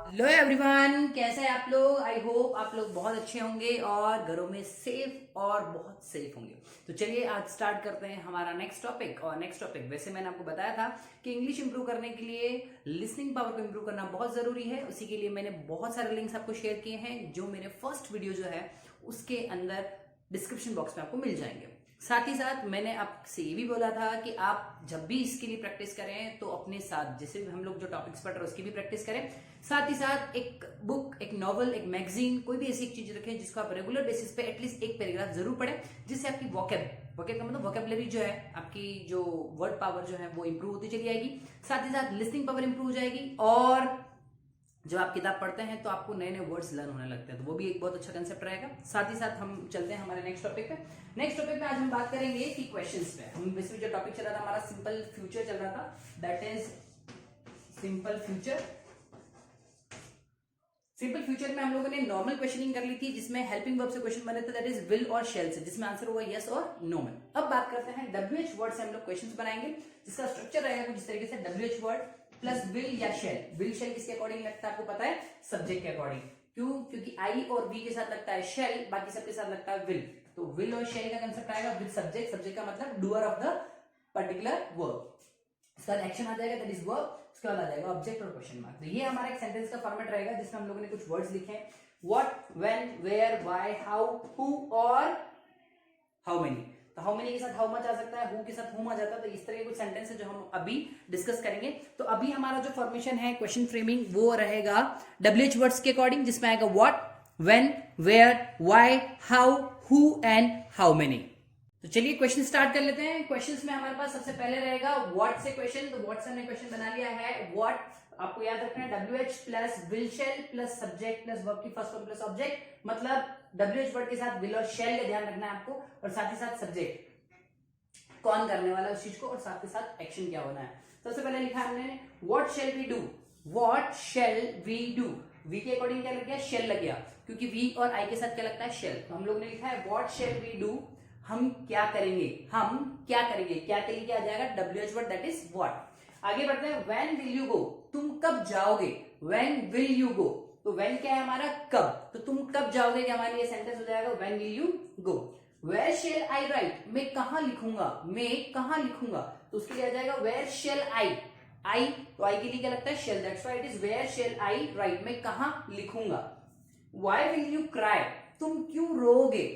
Hello everyone, कैसे हैं आप लोग। आई होप आप लोग बहुत अच्छे होंगे और घरों में सेफ और बहुत सेफ होंगे। तो चलिए आज स्टार्ट करते हैं हमारा नेक्स्ट टॉपिक। और नेक्स्ट टॉपिक वैसे मैंने आपको बताया था कि इंग्लिश इंप्रूव करने के लिए लिसनिंग पावर को इंप्रूव करना बहुत जरूरी है। उसी के लिए मैंने बहुत सारे लिंक्स आपको शेयर किए हैं जो मेरे फर्स्ट वीडियो जो है उसके अंदर डिस्क्रिप्शन बॉक्स में आपको मिल जाएंगे। साथ ही साथ मैंने आपसे ये भी बोला था कि आप जब भी इसके लिए प्रैक्टिस करें तो अपने साथ जैसे हम लोग जो टॉपिक्स पढ़ रहे हैं उसकी भी प्रैक्टिस करें। साथ ही साथ एक बुक, एक नॉवल, एक मैगजीन, कोई भी ऐसी एक चीज रखें जिसको आप रेगुलर बेसिस पे एटलीस्ट एक पैराग्राफ जरूर पढ़ें, जिससे आपकी वोकैब का मतलब वोकैबुलरी जो है, आपकी जो वर्ड पावर जो है वो इंप्रूव होती चली जाएगी। साथ ही साथ लिसनिंग पावर इंप्रूव हो जाएगी और जब आप किताब पढ़ते हैं तो आपको नए नए वर्ड्स लर्न होने लगते हैं, तो वो भी एक बहुत अच्छा कंसेप्ट रहेगा। साथ ही साथ हम चलते हैं हमारे नेक्स्ट टॉपिक पे। नेक्स्ट टॉपिक में आज हम बात करेंगे कि क्वेश्चंस पे। हम बेसिकली जो टॉपिक चल रहा था हमारा सिंपल फ्यूचर चल रहा था, that is simple future. Simple future में हम लोगों ने नॉर्मल क्वेश्चनिंग कर ली थी जिसमें हेल्पिंग वर्ब से क्वेश्चन बने थे, दैट इज विल और शेल से, जिसमें आंसर होगा यस और नो में। अब बात करते हैं WH वर्ड से हम लोग क्वेश्चंस बनाएंगे, जिसका स्ट्रक्चर रहेगा कुछ इस तरीके से, WH वर्ड प्लस विल या शेल। विल शेल किसके अकॉर्डिंग लगता है आपको पता है, सब्जेक्ट के अकॉर्डिंग। क्यों? क्योंकि आई और वी के साथ लगता है शेल, बाकी सबके साथ लगता है विल। तो विल और शेल का कंसेप्ट आएगा विद सब्जेक्ट, सब्जेक्ट का मतलब doer of the particular verb. उसका एक्शन आ जाएगा दैट इज वर्ब, उसके बाद आ जाएगा ऑब्जेक्ट और क्वेश्चन मार्क। तो ये हमारा एक सेंटेंस का फॉर्मेट रहेगा जिसमें हम लोगों ने कुछ वर्ड्स लिखे हैं, what, when, where, why, how, who और हाउ मेनी। तो हाउ मेनी के साथ हाउ मच आ सकता है, हु के साथ हुम आ जाता है। तो इस तरह के कुछ सेंटेंस है जो हम अभी डिस्कस करेंगे। तो अभी हमारा जो फॉर्मेशन है क्वेश्चन फ्रेमिंग वो रहेगा WH वर्ड्स के अकॉर्डिंग, जिसमें आएगा what, when, where, why, how, who and how many. तो चलिए क्वेश्चन स्टार्ट कर लेते हैं। क्वेश्चंस में हमारे पास सबसे पहले रहेगा व्हाट से क्वेश्चन। तो व्हाट से हमने क्वेश्चन बना लिया है। व्हाट आपको याद रखना है WH plus will shell plus subject plus verb की फर्स्ट फॉर्म प्लस ऑब्जेक्ट, मतलब WH वर्ड के साथ विल और शेल का ध्यान रखना है आपको, और साथ ही साथ सब्जेक्ट कौन करने वाला है उस चीज को, और साथ ही साथ एक्शन क्या होना है। सबसे पहले लिखा हमने what shall we do, what shall we do. We के अकॉर्डिंग क्या लग गया, शेल लग गया, क्योंकि वी और आई के साथ क्या लगता है, शेल। तो हम लोग ने लिखा है व्हाट शेल वी डू, हम क्या करेंगे, हम क्या करेंगे, क्या के लिए क्या आ जाएगा WH word that is what. आगे बढ़ते हैं, व्हेन विल यू गो, तुम कब जाओगे, व्हेन विल यू गो। तो व्हेन क्या है हमारा, कब, तो तुम कब जाओगे, क्या हमारे लिए सेंटेंस हो जाएगा when will you go. Where shall I write, मैं कहां लिखूंगा, मैं कहां लिखूंगा। तो उसके लिए आ जाएगा वेयर शेल आई, आई तो आई के लिए क्या लगता है, shall, that's why it is where shall I write, मैं कहां लिखूंगा। व्हाई विल यू क्राई, तुम क्यों रोओगे।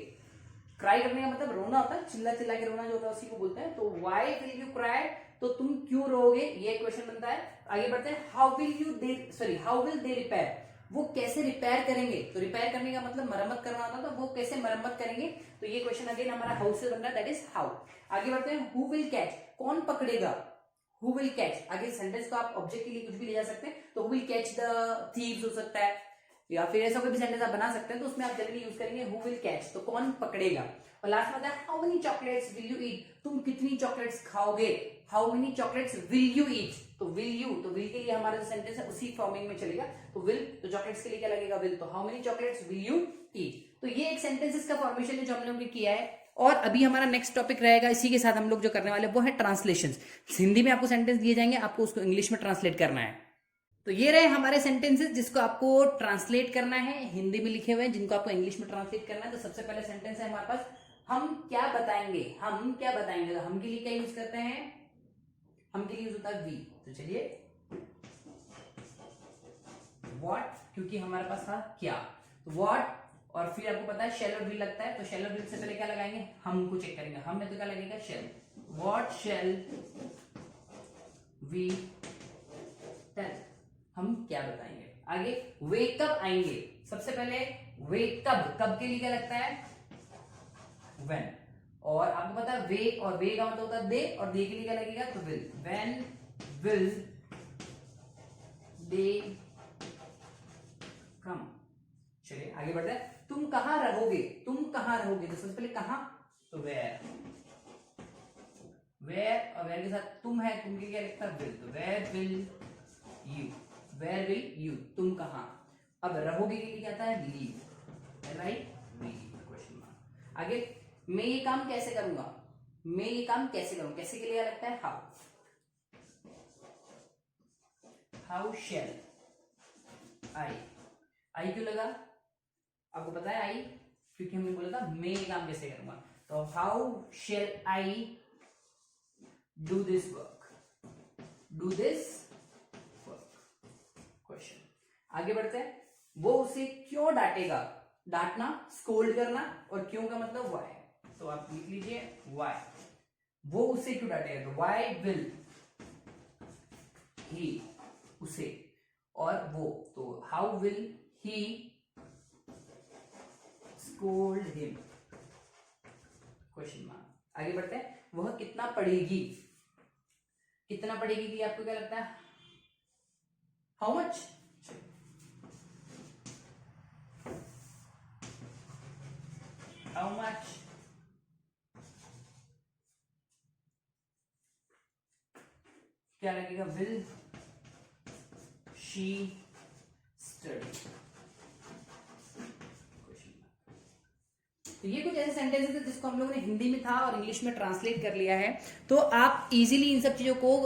क्राई करने का मतलब रोना होता है, चिल्ला चिल्ला के रोना जो होता है उसी को बोलते हैं। तो व्हाई विल यू क्राई, तो तुम क्यों रोओगे, ये क्वेश्चन बनता है। आगे बढ़ते हैं, how will you they, sorry how will they repair, वो कैसे रिपेयर करेंगे। तो रिपेयर करने का मतलब मरम्मत करना होता है, तो वो कैसे मरम्मत करेंगे। तो ये क्वेश्चन अगेन हमारा हाउ से बन रहा है, दैट इज हाउ। आगे बढ़ते हैं, हु विल कैच, कौन पकड़ेगा, हु विल कैच। आगे सेंटेंस को आप ऑब्जेक्ट के लिए कुछ भी ले जा सकते हैं, तो who will catch the thieves हो सकता है, या फिर ऐसा कोई भी सेंटेंस आप बना सकते हैं, तो उसमें आप जनरली यूज करेंगे हु विल कैच, तो कौन पकड़ेगा। और लास्ट में आता है how many chocolates will you eat, तुम कितनी चॉकलेट्स खाओगे, how many chocolates will you eat. तो विल यू, तो विल के लिए हमारा जो सेंटेंस है उसी फॉर्मिंग में चलेगा। तो विल, तो चॉकलेट्स के लिए क्या लगेगा, विल, तो how many chocolates will you eat. तो ये एक सेंटेंसेस का फॉर्मेशन है जो हम लोगों ने किया है। और अभी हमारा नेक्स्ट टॉपिक रहेगा, इसी के साथ हम लोग जो करने वाले वो है ट्रांसलेशन। हिंदी में आपको सेंटेंस दिए जाएंगे, आपको उसको इंग्लिश में ट्रांसलेट करना है। तो ये रहे हमारे सेंटेंसेस जिसको आपको ट्रांसलेट करना है, हिंदी में लिखे हुए हैं, जिनको आपको इंग्लिश में ट्रांसलेट करना है। तो सबसे पहले सेंटेंस है हमारे पास, हम क्या बताएंगे, हम क्या बताएंगे। तो हम के लिए क्या यूज करते हैं, हम के लिए यूज होता है वी। तो चलिए व्हाट, क्योंकि हमारे पास था क्या, तो व्हाट, और फिर आपको पता है शेल और विल लगता है, तो शेल और विल से पहले क्या लगाएंगे, हम को चेक करेंगे, हम में तो क्या लगेगा, shall. What shall we tell, हम क्या बताएंगे। आगे वे कब आएंगे, सबसे पहले वे कब, कब के लिए क्या लगता है, व्हेन। और आपको पता है वे और वे का मतलब होता है दे, और दे के लिए क्या लगेगा, तो विल, व्हेन विल दे कम। चलिए आगे बढ़ते हैं, तुम कहां रहोगे, तुम कहां रहोगे। तो सबसे पहले कहां, तो वेयर, वेयर और वेयर के साथ तुम है, तुम के क्या लगता है, विल, तो where will you, where will you, तुम कहां। अब रहोगे के लिए क्या आता है, लीव, राइट, क्वेश्चन मार्क। आगे मैं ये काम कैसे करूंगा, मैं ये काम कैसे करूंगा, कैसे के लिए लगता है हाउ, हाउ शेल आई, आई क्यों लगा आपको पता है आई, क्योंकि हमने बोला था मैं ये काम कैसे करूंगा। तो how shall I do this work, do this work question. आगे बढ़ते हैं, वो उसे क्यों डांटेगा, डांटना स्कोल्ड करना, और क्यों का मतलब वाई, तो आप लिख लीजिए वाई, वो उसे क्यों डांटेगा, तो वाई विल ही, उसे, और वो, तो how will he scold him question mark. आगे बढ़ते हैं, वह कितना पढ़ेगी, कितना पढ़ेगी कि आपको क्या लगता है, हाउ मच, हाउ मच, क्या लगेगा, विल शी स्टडी। तो ये कुछ ऐसे सेंटेंसेस है जिसको हम लोगों ने हिंदी में था और इंग्लिश में ट्रांसलेट कर लिया है। तो आप इजीली इन सब चीजों को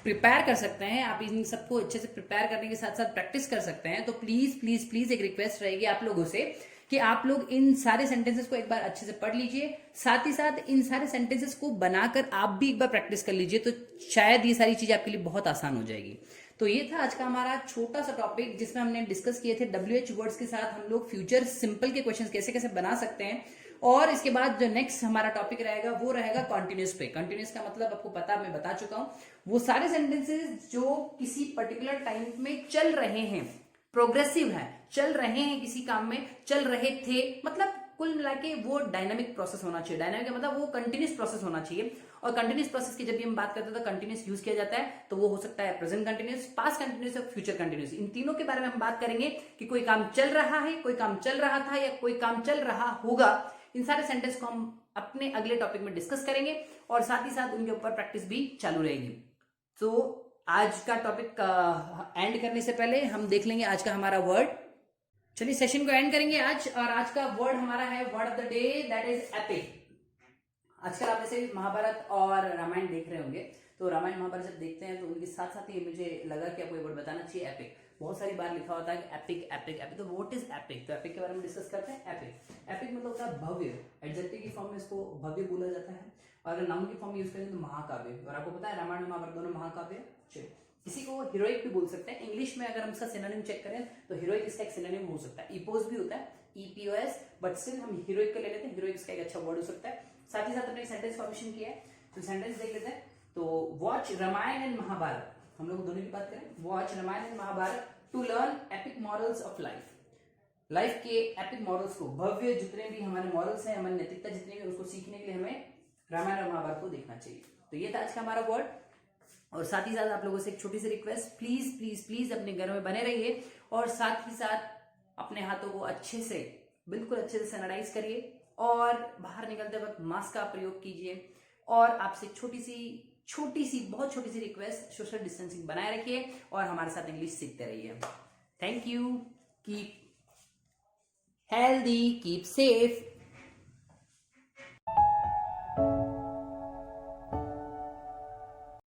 प्रिपेयर कर सकते हैं, आप इन सबको अच्छे से प्रिपेयर करने के साथ साथ प्रैक्टिस कर सकते हैं। तो प्लीज प्लीज प्लीज एक रिक्वेस्ट रहेगी आप लोगों से कि आप लोग इन सारे सेंटेंसेस को एक बार अच्छे से पढ़ लीजिए, साथ ही साथ इन सारे सेंटेंसेस को बनाकर आप भी एक बार प्रैक्टिस कर लीजिए, तो शायद ये सारी चीजें आपके लिए बहुत आसान हो जाएगी। तो ये था आज का हमारा छोटा सा टॉपिक जिसमें हमने डिस्कस किए थे WH वर्ड्स के साथ हम लोग फ्यूचर सिंपल के क्वेश्चंस कैसे कैसे बना सकते हैं। और इसके बाद जो नेक्स्ट हमारा टॉपिक रहेगा वो रहेगा कॉन्टिन्यूस पे। कॉन्टिन्यूस का मतलब आपको पता, मैं बता चुका हूं, वो सारे सेंटेंसेस जो किसी पर्टिकुलर टाइम में चल रहे हैं, प्रोग्रेसिव है, चल रहे हैं किसी काम में, चल रहे थे, मतलब कुल मिला के वो डायनामिक प्रोसेस होना चाहिए। डायनामिक का मतलब वो कंटिन्यूस प्रोसेस होना चाहिए। और कंटिन्यूस प्रोसेस की जब भी हम बात करते हैं तो कंटिन्यूस यूज किया जाता है, तो वो हो सकता है प्रेजेंट कंटिन्यूस, पास्ट कंटिन्यूस और फ्यूचर कंटिन्यूस। इन तीनों के बारे में हम बात करेंगे कि कोई काम चल रहा है, कोई काम चल रहा था, या कोई काम चल रहा होगा। इन सारे सेंटेंस को हम अपने अगले टॉपिक में डिस्कस करेंगे और साथ ही साथ उनके ऊपर प्रैक्टिस भी चालू रहेगी। तो आज का टॉपिक एंड करने से पहले हम देख लेंगे आज का हमारा वर्ड। चलिए सेशन को एंड करेंगे आज, और आज का वर्ड हमारा है word of the day, that is epic. आजकल आप ऐसे महाभारत और रामायण देख रहे होंगे, तो रामायण महाभारत जब देखते हैं तो उनके साथ साथ ही मुझे लगा कि आपको एक वर्ड बताना चाहिए, एपिक। बहुत सारी बार लिखा होता है कि एपिक एपिक एपिक, तो व्हाट इज एपिक, तो एपिक के बारे में डिस्कस करते हैं। एपिक, एपिक मतलब होता है भव्य, एडजेक्टिव की फॉर्म में इसको भव्य बोला जाता है, और अगर नाउन की फॉर्म में यूज करें तो महाकाव्य। और आपको पता है रामायण महाभारत दोनों महाकाव्य। किसी को हीरोइक भी बोल सकते हैं, इंग्लिश में अगर हम इसका सिनोनिम चेक करें तो हीरोइक इसका एक सिनोनिम हो सकता है, इपोज भी होता है, EPOS, बट स्टिल हम हीरोइक का ले लेते हैं, हीरोइक इसका एक अच्छा वर्ड हो सकता है। साथ ही साथ हमने सेंटेंस फॉर्मेशन किया है, तो सेंटेंस देख लेते हैं। तो वॉच रामायण एंड महाभारत, हम लोग दोनों की बात करें, watch Ramayan and Mahabharat to learn epic morals of life, life के एपिक मॉरल्स को, भव्य जितने भी हमारे मॉरल्स हैं, हमारी नैतिकता जितनी भी, उसको सीखने के लिए हमें रामायण और महाभारत को देखना चाहिए। तो ये था आज का हमारा वर्ड। और साथ ही साथ आप लोगों से एक छोटी सी रिक्वेस्ट, प्लीज प्लीज प्लीज अपने घर में बने रहिए, और साथ ही साथ अपने हाथों को अच्छे से, बिल्कुल अच्छे से सैनिटाइज करिए, और बाहर निकलते वक्त मास्क का प्रयोग कीजिए। और आपसे छोटी सी बहुत छोटी सी रिक्वेस्ट, सोशल डिस्टेंसिंग बनाए रखिए और हमारे साथ इंग्लिश सीखते रहिए। Thank you, keep healthy, keep safe.